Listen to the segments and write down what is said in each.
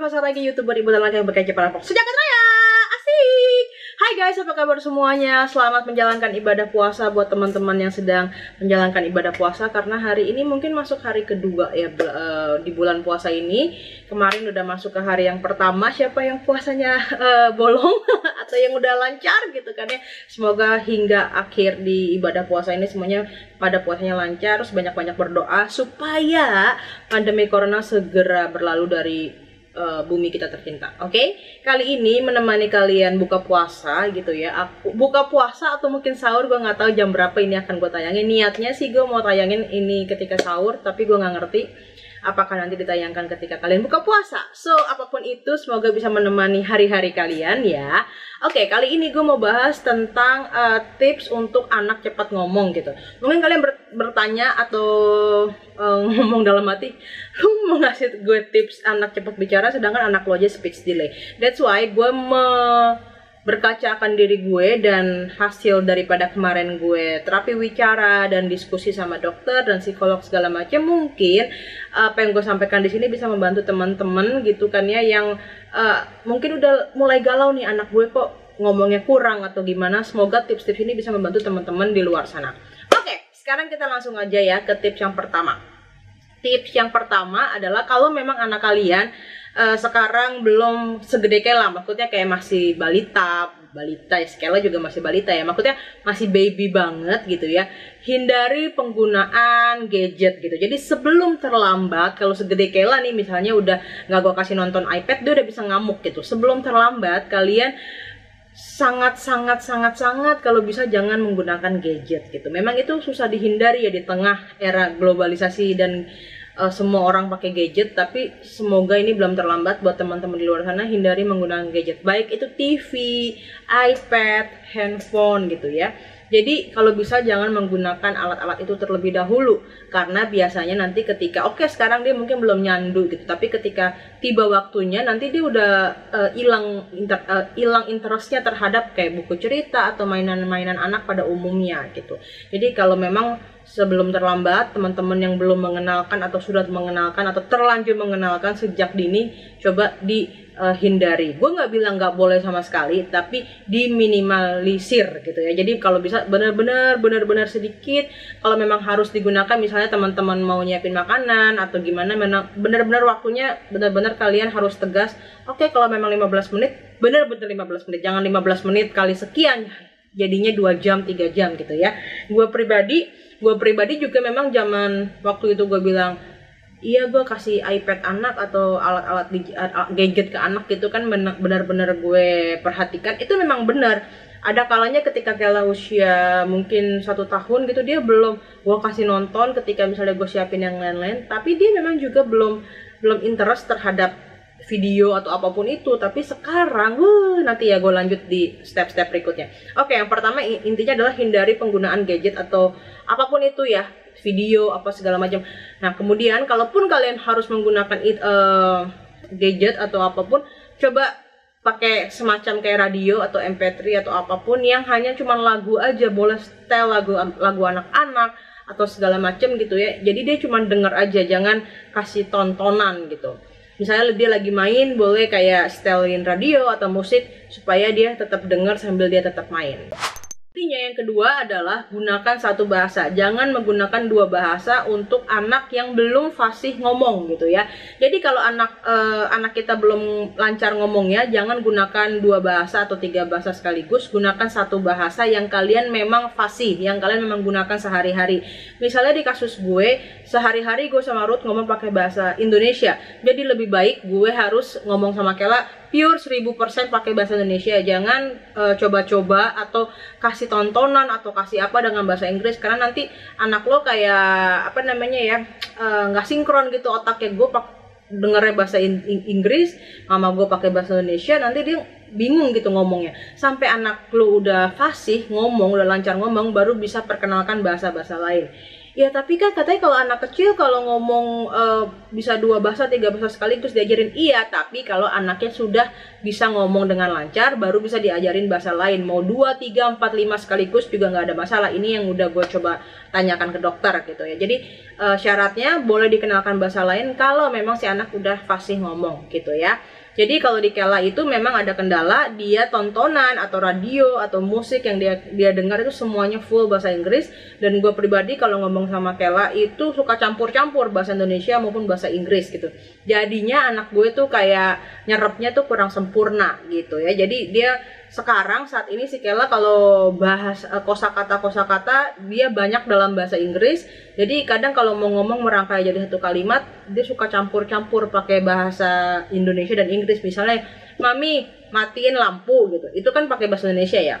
Profesor lagi YouTuber ibu dan laki yang berkece para sejak raya. Asik. Hai guys, apa kabar semuanya? Selamat menjalankan ibadah puasa buat teman-teman yang sedang menjalankan ibadah puasa. Karena hari ini mungkin masuk hari kedua ya di bulan puasa ini. Kemarin udah masuk ke hari yang pertama. Siapa yang puasanya bolong atau yang udah lancar gitu kan ya. Semoga hingga akhir di ibadah puasa ini semuanya pada puasanya lancar. Terus banyak-banyak berdoa supaya pandemi corona segera berlalu dari bumi kita tercinta. Oke? Kali ini menemani kalian buka puasa gitu ya. Aku buka puasa atau mungkin sahur, gue nggak tahu jam berapa ini akan gue tayangin. Niatnya sih gue mau tayangin ini ketika sahur, tapi gue nggak ngerti apakah nanti ditayangkan ketika kalian buka puasa. So, apapun itu semoga bisa menemani hari-hari kalian ya. Oke, kali ini gue mau bahas tentang tips untuk anak cepat ngomong gitu. Mungkin kalian bertanya atau ngomong dalam hati, lu mau ngasih gue tips anak cepat bicara sedangkan anak lo aja speech delay. That's why gue berkaca akan diri gue dan hasil daripada kemarin gue terapi wicara dan diskusi sama dokter dan psikolog segala macam, mungkin apa yang gue sampaikan di sini bisa membantu teman-teman gitu kan ya, yang mungkin udah mulai galau nih, anak gue kok ngomongnya kurang atau gimana. Semoga tips-tips ini bisa membantu teman-teman di luar sana. Oke, sekarang kita langsung aja ya ke tips yang pertama. Tips yang pertama adalah kalau memang anak kalian sekarang belum segede Kela, maksudnya kayak masih balita ya, Kela juga masih balita ya, maksudnya masih baby banget gitu ya, hindari penggunaan gadget gitu. Jadi sebelum terlambat, kalau segede Kela nih misalnya udah nggak gue kasih nonton iPad, dia udah bisa ngamuk gitu. Sebelum terlambat kalian sangat kalau bisa jangan menggunakan gadget gitu. Memang itu susah dihindari ya di tengah era globalisasi dan semua orang pakai gadget, tapi semoga ini belum terlambat buat teman-teman di luar sana. Hindari menggunakan gadget, baik itu TV, iPad, handphone gitu ya. Jadi kalau bisa jangan menggunakan alat-alat itu terlebih dahulu, karena biasanya nanti ketika sekarang dia mungkin belum nyandu gitu, tapi ketika tiba waktunya nanti dia udah hilang interestnya terhadap kayak buku cerita atau mainan-mainan anak pada umumnya gitu. Jadi kalau memang sebelum terlambat, teman-teman yang belum mengenalkan atau sudah mengenalkan atau terlanjur mengenalkan sejak dini, coba dihindari. Gue nggak bilang nggak boleh sama sekali, tapi diminimalisir gitu ya. Jadi kalau bisa benar-benar sedikit. Kalau memang harus digunakan, misalnya teman-teman mau nyiapin makanan atau gimana, benar-benar waktunya benar-benar kalian harus tegas. Oke, kalau memang 15 menit, benar-benar 15 menit. Jangan 15 menit kali sekian, jadinya 2 jam, 3 jam gitu ya. Gue pribadi juga memang zaman waktu itu gue bilang, iya gue kasih iPad anak atau alat-alat gadget ke anak gitu kan, benar-benar gue perhatikan. Itu memang benar. Ada kalanya ketika Kela usia mungkin 1 tahun gitu, dia belum gue kasih nonton ketika misalnya gue siapin yang lain-lain, tapi dia memang juga belum interest terhadap video atau apapun itu. Tapi sekarang nanti ya gue lanjut di step-step berikutnya. Oke, yang pertama intinya adalah hindari penggunaan gadget atau apapun itu ya, video apa segala macam. Nah kemudian kalaupun kalian harus menggunakan gadget atau apapun, coba pakai semacam kayak radio atau MP3 atau apapun yang hanya cuma lagu aja. Boleh setel lagu anak-anak atau segala macam gitu ya. Jadi dia cuma denger aja, jangan kasih tontonan gitu. Misalnya dia lagi main, boleh kayak setelin radio atau musik supaya dia tetap dengar sambil dia tetap main. Intinya yang kedua adalah gunakan satu bahasa. Jangan menggunakan 2 bahasa untuk anak yang belum fasih ngomong gitu ya. Jadi kalau anak kita belum lancar ngomongnya, jangan gunakan 2 bahasa atau 3 bahasa sekaligus. Gunakan satu bahasa yang kalian memang fasih, yang kalian memang gunakan sehari-hari. Misalnya di kasus gue, sehari-hari gue sama Ruth ngomong pakai bahasa Indonesia. Jadi lebih baik gue harus ngomong sama Kela pure 1000% pakai bahasa Indonesia. Jangan coba-coba atau kasih tontonan atau kasih apa dengan bahasa Inggris, karena nanti anak lo kayak nggak sinkron gitu otaknya. Gue dengernya bahasa Inggris, mama gue pakai bahasa Indonesia, nanti dia bingung gitu ngomongnya. Sampai anak lo udah fasih ngomong, udah lancar ngomong, baru bisa perkenalkan bahasa-bahasa lain. Ya tapi kan katanya kalau anak kecil kalau ngomong bisa 2 bahasa 3 bahasa sekaligus diajarin, iya, tapi kalau anaknya sudah bisa ngomong dengan lancar baru bisa diajarin bahasa lain, mau 2, 3, 4, 5 sekaligus juga nggak ada masalah. Ini yang udah gue coba tanyakan ke dokter gitu ya. Jadi syaratnya boleh dikenalkan bahasa lain kalau memang si anak udah fasih ngomong gitu ya. Jadi kalau di Kela itu memang ada kendala, dia tontonan atau radio atau musik yang dia dengar itu semuanya full bahasa Inggris. Dan gue pribadi kalau ngomong sama Kela itu suka campur-campur bahasa Indonesia maupun bahasa Inggris gitu. Jadinya anak gue tuh kayak nyerapnya tuh kurang sempurna gitu ya. Jadi dia sekarang saat ini si Kela kalau bahas kosakata dia banyak dalam bahasa Inggris. Jadi kadang kalau mau ngomong merangkai jadi satu kalimat, dia suka campur-campur pakai bahasa Indonesia dan Inggris. Misalnya, "Mami, matiin lampu" gitu. Itu kan pakai bahasa Indonesia ya.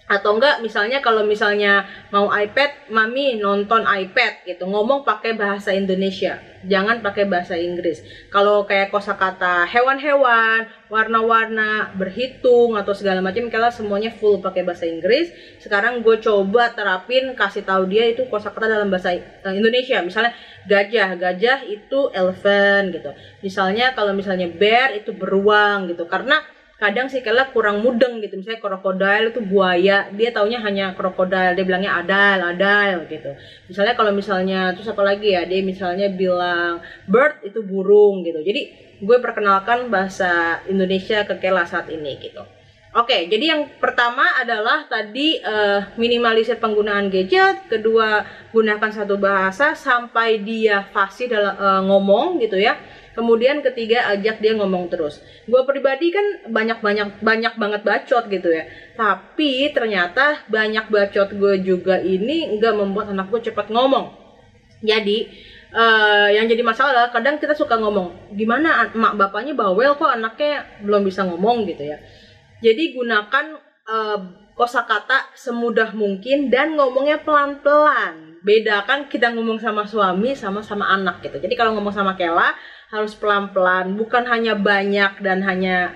Atau enggak misalnya kalau misalnya mau iPad, "Mami nonton iPad" gitu. Ngomong pakai bahasa Indonesia, jangan pakai bahasa Inggris. Kalau kayak kosakata hewan-hewan, warna-warna, berhitung atau segala macam, kalau semuanya full pakai bahasa Inggris. Sekarang gue coba terapin, kasih tahu dia itu kosakata dalam bahasa Indonesia. Misalnya gajah itu elephant gitu. Misalnya kalau misalnya bear itu beruang gitu. Karena kadang si Kela kurang mudeng gitu. Misalnya krokodil itu buaya, dia taunya hanya krokodil, dia bilangnya adil gitu. Misalnya kalau misalnya terus apa lagi ya, dia misalnya bilang bird itu burung gitu. Jadi gue perkenalkan bahasa Indonesia ke Kela saat ini gitu. Oke, jadi yang pertama adalah tadi minimalisir penggunaan gadget, kedua gunakan satu bahasa sampai dia fasih dalam ngomong gitu ya. Kemudian ketiga, ajak dia ngomong terus. Gue pribadi kan banyak banget bacot gitu ya. Tapi ternyata banyak bacot gue juga ini nggak membuat anak gue cepat ngomong. Jadi yang jadi masalah adalah kadang kita suka ngomong, gimana emak bapaknya bawel kok anaknya belum bisa ngomong gitu ya. Jadi gunakan kosakata semudah mungkin dan ngomongnya pelan-pelan. Bedakan kita ngomong sama suami sama anak gitu. Jadi kalau ngomong sama Kela harus pelan-pelan, bukan hanya banyak dan hanya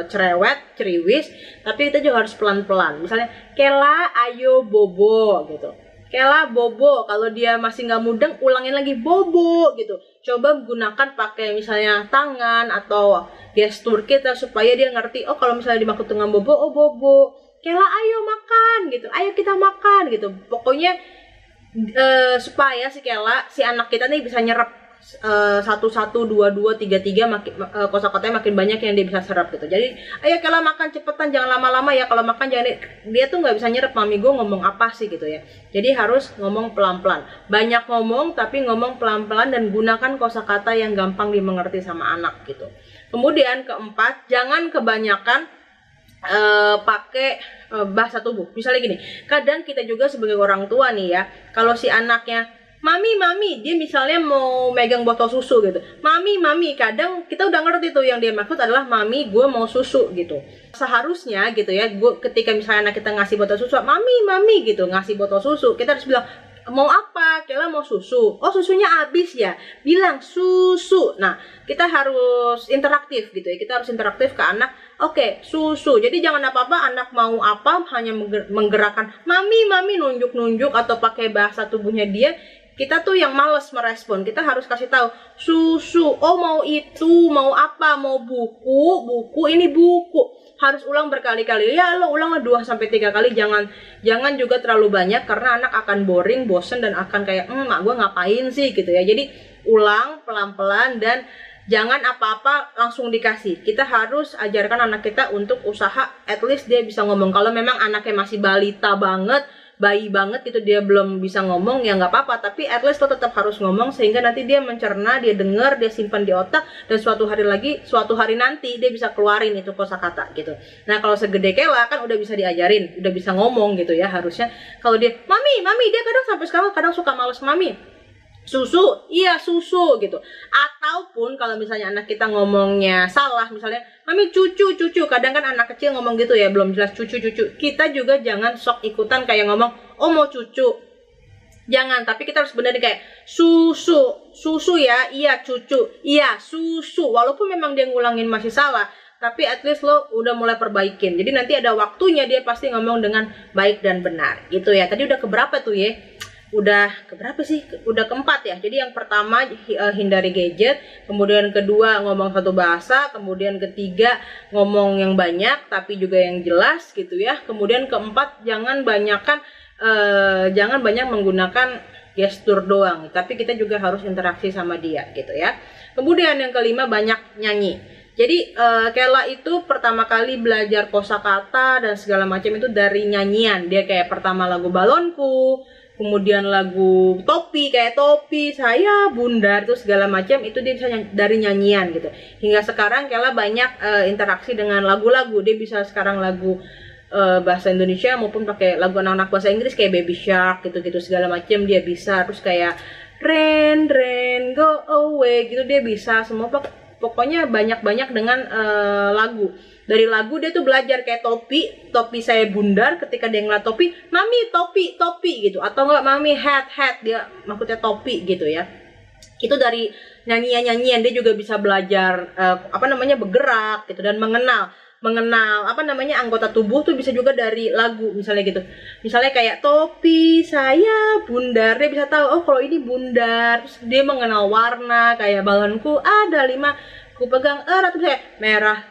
cerewet, ceriwis, tapi kita juga harus pelan-pelan. Misalnya, "Kela, ayo bobo" gitu. "Kela, bobo." Kalau dia masih nggak mudeng, ulangin lagi "bobo" gitu. Coba gunakan pakai misalnya tangan atau gestur kita supaya dia ngerti, oh kalau misalnya dimaksud dengan bobo, oh bobo. "Kela, ayo makan" gitu. "Ayo kita makan" gitu. Pokoknya supaya si anak kita nih bisa nyerap 1, 2, 2, 3, kosakatanya makin banyak yang dia bisa serap gitu. Jadi ayo Kela makan cepetan, jangan lama-lama ya. Kalau makan jangan, dia tuh nggak bisa nyerap, "Mami gue ngomong apa sih" gitu ya. Jadi harus ngomong pelan-pelan, banyak ngomong tapi ngomong pelan-pelan dan gunakan kosakata yang gampang dimengerti sama anak gitu. Kemudian keempat, jangan kebanyakan pakai bahasa tubuh. Misalnya gini, kadang kita juga sebagai orang tua nih ya, kalau si anaknya Mami, dia misalnya mau megang botol susu gitu. Mami, kadang kita udah ngerti tuh yang dia maksud adalah "Mami, gue mau susu" gitu. Seharusnya gitu ya, ketika misalnya anak kita ngasih botol susu, Mami gitu, ngasih botol susu, kita harus bilang, "Mau apa?" "Kela mau susu." "Oh, susunya habis ya?" Bilang "susu." Nah, kita harus interaktif gitu ya. Kita harus interaktif ke anak. Oke, susu. Jadi jangan apa-apa anak mau apa hanya menggerakkan Mami, nunjuk-nunjuk atau pakai bahasa tubuhnya dia. Kita tuh yang males merespon. Kita harus kasih tahu susu. Oh, mau itu, mau apa? Mau buku, ini buku. Harus ulang berkali-kali. Ya, lo ulanglah 2-3 kali. Jangan juga terlalu banyak karena anak akan boring, bosen dan akan kayak, "Mak gue ngapain sih" gitu ya. Jadi ulang pelan-pelan dan jangan apa-apa langsung dikasih. Kita harus ajarkan anak kita untuk usaha at least dia bisa ngomong. Kalau memang anaknya masih balita banget, bayi banget gitu, dia belum bisa ngomong, ya nggak apa-apa, tapi at least lo tetap harus ngomong sehingga nanti dia mencerna, dia dengar, dia simpan di otak, dan suatu hari nanti dia bisa keluarin itu kosakata gitu. Nah kalau segede Kela kan udah bisa diajarin, udah bisa ngomong gitu ya. Harusnya kalau dia Mami, dia kadang sampai sekarang kadang suka males, "Mami, susu," "Iya susu" gitu. Ataupun kalau misalnya anak kita ngomongnya salah, misalnya "Mami cucu," kadang kan anak kecil ngomong gitu ya, belum jelas cucu. Kita juga jangan sok ikutan kayak ngomong, "Oh mau cucu." Jangan, tapi kita harus benerin kayak susu ya, iya cucu, iya susu. Walaupun memang dia ngulangin masih salah, tapi at least lo udah mulai perbaikin. Jadi nanti ada waktunya dia pasti ngomong dengan baik dan benar gitu ya. Tadi udah keberapa tuh ya? udah keberapa sih? Udah keempat ya. Jadi yang pertama hindari gadget, kemudian kedua ngomong satu bahasa, kemudian ketiga ngomong yang banyak tapi juga yang jelas gitu ya. Kemudian keempat jangan banyak menggunakan gestur doang, tapi kita juga harus interaksi sama dia gitu ya. Kemudian yang kelima banyak nyanyi. Jadi Kela itu pertama kali belajar kosakata dan segala macam itu dari nyanyian. Dia kayak pertama lagu Balonku, kemudian lagu Topi, kayak Topi saya Bundar itu segala macam itu dia bisa dari nyanyian gitu. Hingga sekarang Kela banyak interaksi dengan lagu-lagu. Dia bisa sekarang lagu bahasa Indonesia maupun pakai lagu anak-anak bahasa Inggris kayak Baby Shark gitu-gitu segala macam dia bisa. Terus kayak Rain Rain Go Away gitu dia bisa semua. Pokoknya banyak-banyak dengan lagu. Dari lagu dia tuh belajar kayak Topi saya Bundar. Ketika dia ngeliat Topi, Mami Topi gitu. Atau enggak Mami hat, dia maksudnya topi gitu ya. Itu dari nyanyian-nyanyian dia juga bisa belajar bergerak gitu dan mengenal anggota tubuh tuh bisa juga dari lagu misalnya gitu. Misalnya kayak Topi saya Bundar, dia bisa tahu oh kalau ini Bundar. Terus dia mengenal warna kayak balonku ada 5, ku pegang erat kayak merah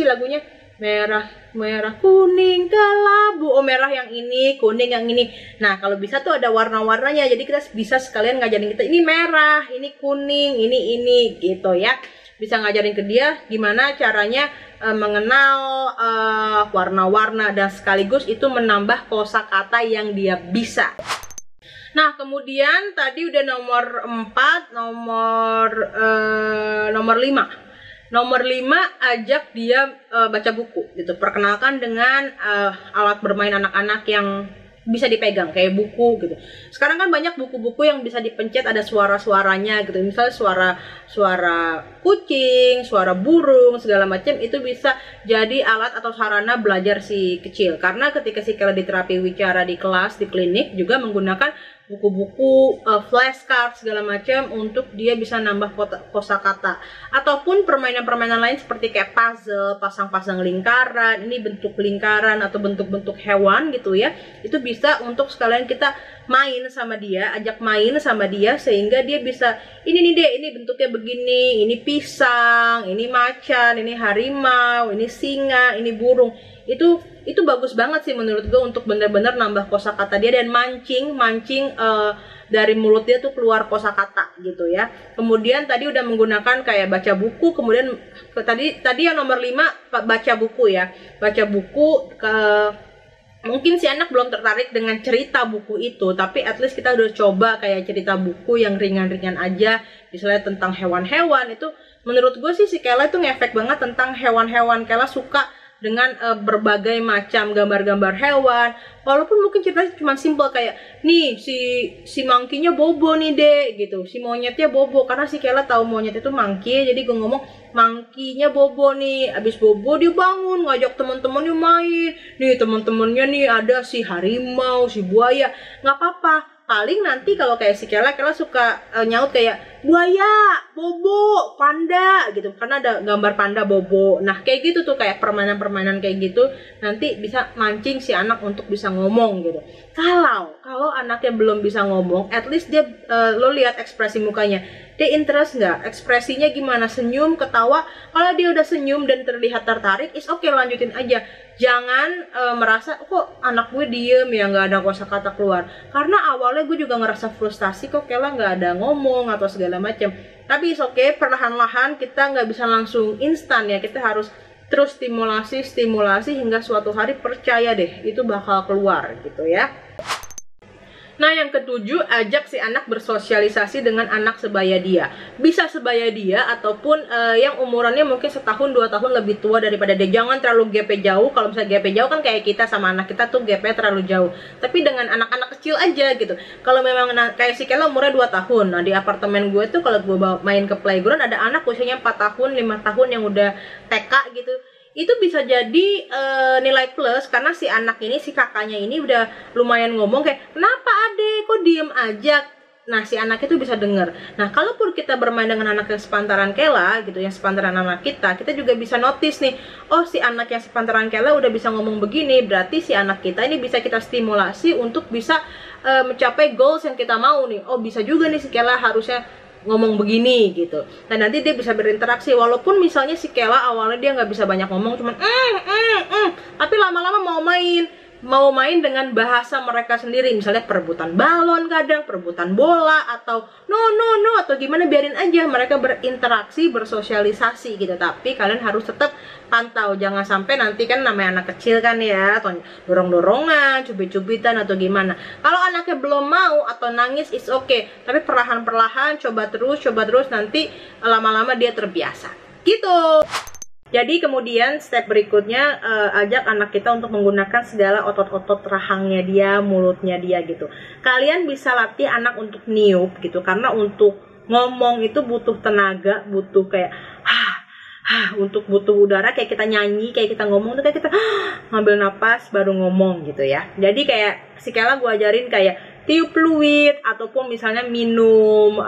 lagunya merah kuning kelabu, oh merah yang ini, kuning yang ini. Nah kalau bisa tuh ada warna-warnanya, jadi kita bisa sekalian ngajarin kita ini merah, ini kuning, ini gitu ya. Bisa ngajarin ke dia gimana caranya mengenal warna-warna dan sekaligus itu menambah kosakata yang dia bisa. Nah kemudian tadi udah nomor 4, nomor 5. Nomor 5 ajak dia baca buku gitu. Perkenalkan dengan alat bermain anak-anak yang bisa dipegang kayak buku gitu. Sekarang kan banyak buku-buku yang bisa dipencet ada suara-suaranya gitu. Misalnya suara kucing, suara burung, segala macam itu bisa jadi alat atau sarana belajar si kecil. Karena ketika si Kela di terapi wicara di kelas, di klinik juga menggunakan buku-buku, flashcard segala macam untuk dia bisa nambah kosakata. Ataupun permainan-permainan lain seperti kayak puzzle, pasang-pasang lingkaran, ini bentuk lingkaran atau bentuk-bentuk hewan gitu ya. Itu bisa untuk sekalian kita main sama dia, ajak main sama dia sehingga dia bisa ini nih deh, ini bentuknya begini, ini pisang, ini macan, ini harimau, ini singa, ini burung. Itu bagus banget sih menurut gue untuk bener-bener nambah kosakata dia dan mancing dari mulut dia tuh keluar kosakata gitu ya. Kemudian tadi udah menggunakan kayak baca buku, kemudian tadi yang nomor 5 baca buku ya. Baca buku mungkin si anak belum tertarik dengan cerita buku itu, tapi at least kita udah coba kayak cerita buku yang ringan-ringan aja, misalnya tentang hewan-hewan. Itu menurut gue sih si Kela itu ngefek banget tentang hewan-hewan. Kela suka dengan berbagai macam gambar-gambar hewan, walaupun mungkin ceritanya cuma simple kayak nih si monkey-nya bobo nih dek gitu, si monyetnya bobo, karena si Kela tahu monyet itu monkey, jadi gue ngomong monkey-nya bobo nih, abis bobo dia bangun ngajak teman-temannya main, nih teman-temannya nih ada si harimau, si buaya, nggak apa-apa. Paling nanti kalau kayak si Kela suka nyaut kayak buaya, bobo, panda gitu, karena ada gambar panda bobo. Nah kayak gitu tuh, kayak permainan-permainan kayak gitu nanti bisa mancing si anak untuk bisa ngomong gitu. Kalau anaknya belum bisa ngomong, at least dia lo lihat ekspresi mukanya, dia interest nggak, ekspresinya gimana, senyum, ketawa. Kalau dia udah senyum dan terlihat tertarik, is oke, lanjutin aja. Jangan merasa kok anak gue diem ya, nggak ada kosakata keluar. Karena awalnya gue juga ngerasa frustasi kok Kela nggak ada ngomong atau segala macam. Tapi is oke, perlahan-lahan, kita nggak bisa langsung instan ya. Kita harus terus stimulasi hingga suatu hari percaya deh itu bakal keluar gitu ya. Nah yang ketujuh, ajak si anak bersosialisasi dengan anak sebaya dia. Bisa sebaya dia ataupun yang umurannya mungkin 1-2 tahun lebih tua daripada dia. Jangan terlalu gap jauh. Kalau misalnya gap jauh kan kayak kita sama anak kita tuh gapnya terlalu jauh. Tapi dengan anak-anak kecil aja gitu. Kalau memang kayak si Kela umurnya 2 tahun. Nah di apartemen gue tuh kalau gue main ke playground ada anak usianya 4 tahun, 5 tahun yang udah TK gitu. Itu bisa jadi nilai plus karena si anak ini, si kakaknya ini udah lumayan ngomong kayak kenapa adek kok diem aja. Nah si anak itu bisa denger. Nah kalaupun kita bermain dengan anak yang sepantaran Kela gitu, yang sepantaran anak kita juga bisa notice nih, oh si anak yang sepantaran Kela udah bisa ngomong begini, berarti si anak kita ini bisa kita stimulasi untuk bisa mencapai goals yang kita mau nih. Oh bisa juga nih si Kela harusnya ngomong begini gitu. Dan nanti dia bisa berinteraksi, walaupun misalnya si Kela awalnya dia nggak bisa banyak ngomong, cuman tapi lama-lama mau main dengan bahasa mereka sendiri, misalnya perebutan balon, kadang perebutan bola, atau no atau gimana, biarin aja mereka berinteraksi, bersosialisasi gitu. Tapi kalian harus tetap pantau, jangan sampai nanti kan namanya anak kecil kan ya, atau dorong-dorongan, cubit-cubitan atau gimana. Kalau anaknya belum mau atau nangis it's okay, tapi perlahan-perlahan coba terus nanti lama-lama dia terbiasa gitu. Jadi kemudian step berikutnya ajak anak kita untuk menggunakan segala otot-otot rahangnya dia, mulutnya dia gitu. Kalian bisa latih anak untuk niup gitu, karena untuk ngomong itu butuh tenaga, butuh kayak untuk butuh udara, kayak kita nyanyi, kayak kita ngomong tuh kayak kita ngambil napas baru ngomong gitu ya. Jadi kayak si Kela gue ajarin kayak tiup fluid, ataupun misalnya minum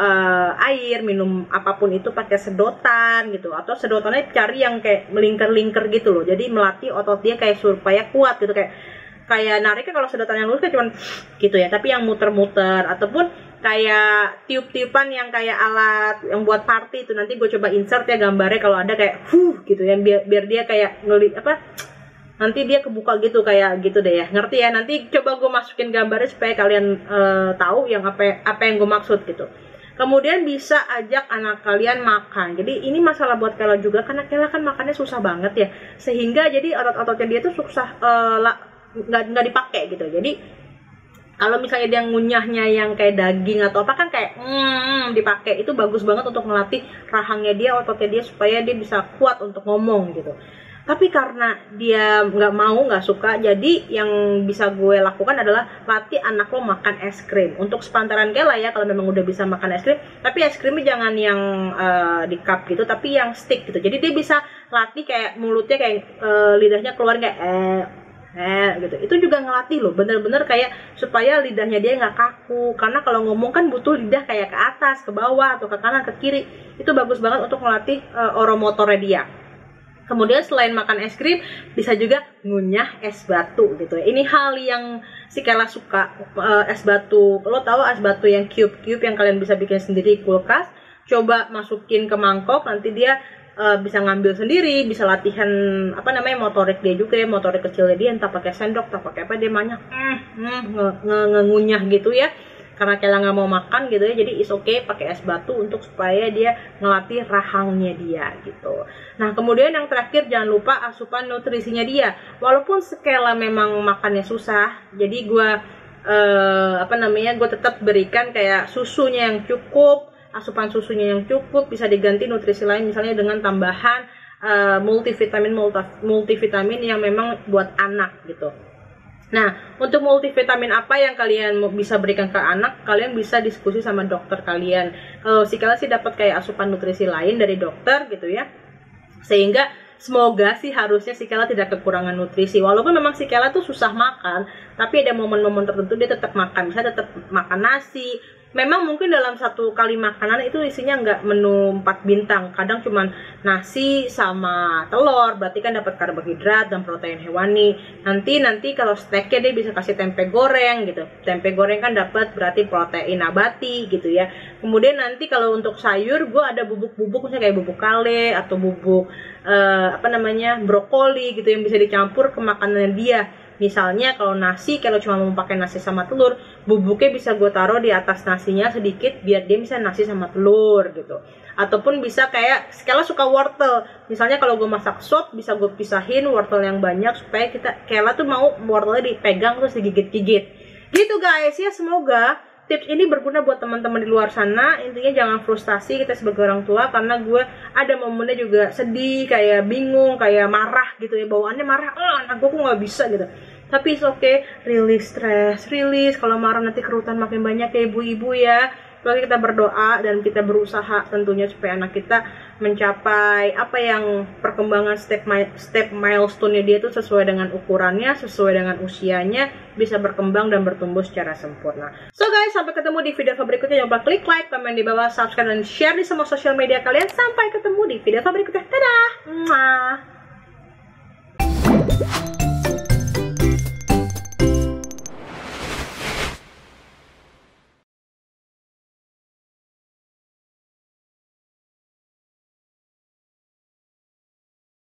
air, minum apapun itu pakai sedotan gitu, atau sedotannya cari yang kayak melingkar-lingkar gitu loh. Jadi melatih otot dia kayak supaya kuat gitu, kayak nariknya kalau sedotan yang lurus kan cuman gitu ya, tapi yang muter-muter, ataupun kayak tiup-tiupan yang kayak alat yang buat party itu. Nanti gue coba insert ya gambarnya kalau ada kayak gitu ya, biar dia kayak nanti dia kebuka gitu, kayak gitu deh ya, ngerti ya. Nanti coba gue masukin gambarnya supaya kalian tahu yang apa yang gue maksud gitu. Kemudian bisa ajak anak kalian makan. Jadi ini masalah buat Kela juga, karena Kela kan makannya susah banget ya, sehingga jadi otot-ototnya dia tuh susah nggak dipakai gitu. Jadi kalau misalnya dia ngunyahnya yang kayak daging atau apa kan kayak dipakai, itu bagus banget untuk melatih rahangnya dia, ototnya dia, supaya dia bisa kuat untuk ngomong gitu. Tapi karena dia nggak suka, jadi yang bisa gue lakukan adalah latih anak lo makan es krim. Untuk sepantaran Kela ya, kalau memang udah bisa makan es krim, tapi es krimnya jangan yang di cup gitu, tapi yang stick gitu. Jadi dia bisa latih kayak mulutnya kayak lidahnya keluar kayak gitu. Itu juga ngelatih loh, bener-bener kayak supaya lidahnya dia nggak kaku. Karena kalau ngomong kan butuh lidah kayak ke atas, ke bawah, atau ke kanan, ke kiri. Itu bagus banget untuk ngelatih oromotornya dia. Kemudian selain makan es krim, bisa juga ngunyah es batu gitu. Ini hal yang si Kela suka, es batu. Lo tahu es batu yang cube yang kalian bisa bikin sendiri di kulkas? Coba masukin ke mangkok, nanti dia bisa ngambil sendiri, bisa latihan motorik dia juga ya, motorik kecilnya dia, entah pakai sendok, entah pakai apa, dia banyak ngunyah gitu ya. Karena Kela nggak mau makan gitu ya, jadi is okay pakai es batu untuk supaya dia ngelatih rahangnya dia gitu. Nah kemudian yang terakhir, jangan lupa asupan nutrisinya dia. Walaupun Kela memang makannya susah, jadi gue gue tetap berikan kayak susunya yang cukup, asupan susunya yang cukup, bisa diganti nutrisi lain misalnya dengan tambahan multivitamin yang memang buat anak gitu. Nah, untuk multivitamin apa yang kalian bisa berikan ke anak, kalian bisa diskusi sama dokter kalian. Kalau si Kela sih dapat kayak asupan nutrisi lain dari dokter gitu ya. Sehingga semoga sih harusnya si Kela tidak kekurangan nutrisi. Walaupun memang si Kela tuh susah makan, tapi ada momen-momen tertentu dia tetap makan. Misalnya tetap makan nasi. Memang mungkin dalam satu kali makanan itu isinya nggak menu 4 bintang. Kadang cuman nasi sama telur, berarti kan dapat karbohidrat dan protein hewani. Nanti kalau steaknya dia bisa kasih tempe goreng gitu. Tempe goreng kan dapat berarti protein nabati gitu ya. Kemudian nanti kalau untuk sayur, gue ada bubuk-bubuk misalnya kayak bubuk kale atau bubuk brokoli gitu yang bisa dicampur ke makanannya dia. Misalnya kalau nasi, kalau cuma mau pakai nasi sama telur, bubuknya bisa gue taruh di atas nasinya sedikit biar dia bisa nasi sama telur gitu. Ataupun bisa kayak Kela suka wortel, misalnya kalau gue masak sop bisa gue pisahin wortel yang banyak supaya Kela tuh mau wortelnya dipegang terus digigit-gigit gitu guys ya. Semoga tips ini berguna buat teman-teman di luar sana. Intinya jangan frustasi kita sebagai orang tua, karena gue ada momennya juga sedih, kayak bingung, kayak marah gitu ya, bawaannya marah, anak gue kok nggak bisa gitu. Tapi it's okay, rilis stres, rilis. Kalau marah nanti kerutan makin banyak ya ibu-ibu ya. Lalu kita berdoa dan kita berusaha tentunya supaya anak kita mencapai apa yang perkembangan step milestone-nya dia itu sesuai dengan ukurannya, sesuai dengan usianya, bisa berkembang dan bertumbuh secara sempurna. So guys, sampai ketemu di video berikutnya. Jangan lupa klik like, komen di bawah, subscribe, dan share di semua sosial media kalian. Sampai ketemu di video berikutnya. Dadah!